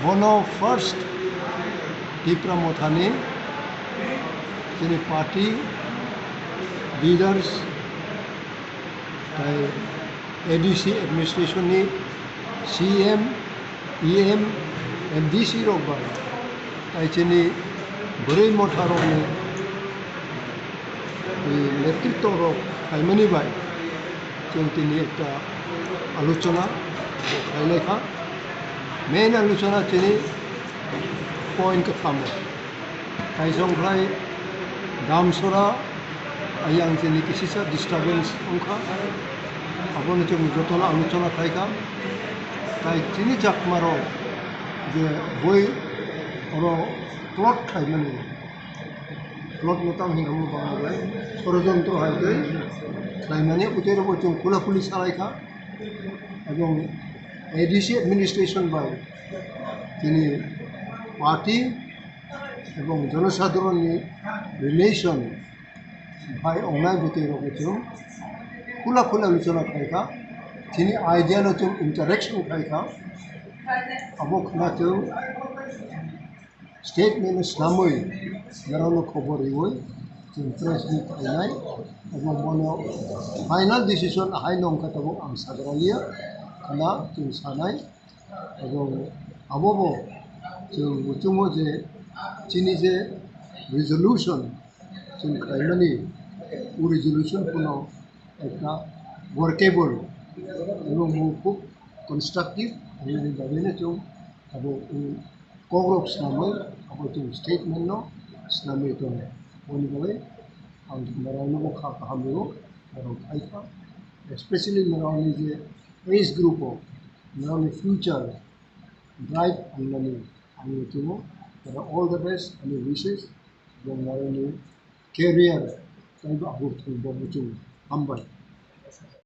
Bono first Dipra Mothani, the party leaders, the ADC administration ni CM, EM, MDC rogbai, tai chini Buri Motharo ni नेतृत्व rog kaimani bai, chung tini ekta aluchona kailekha, main aluchona chini point ka thamo, kaisong khai damsora ayang chini kisisa disturbance ongkha, abone chung jotona aluchona khaika, kai chini jakmaro je boi oro plot kaimani. Plot motam hingamu bangai, ষড়যন্ত্র হাইতে খাইমানে উতের বচন খোলাখুলি সারাইখা এবং ADC administration by তিনি party এবং জনসাধারণের relation ভাই অনায় বুতের বচন খোলাখুলি আলোচনা খাইখা তিনি আইডিয়ালজি ইন্টারেকশন খাইখা আবো খানাতেও statement Islamoi, Narano Koboriwoi, to press with Ainai, Abono, final decision, Hainong Katabo Am Sagralia, Kana, to Sanai, Abobo, to Mutumoje, Chinese resolution, to Kaimani, resolution Puno, workable, constructive, and the Venetum, about Congress namai about statement no Islamic to one way and Marano Kha Hamiro or Haifa, especially Marani age group of Marani future bright and learning and Tumo, all the best and wishes, the Marani career type of Bobutu Humble.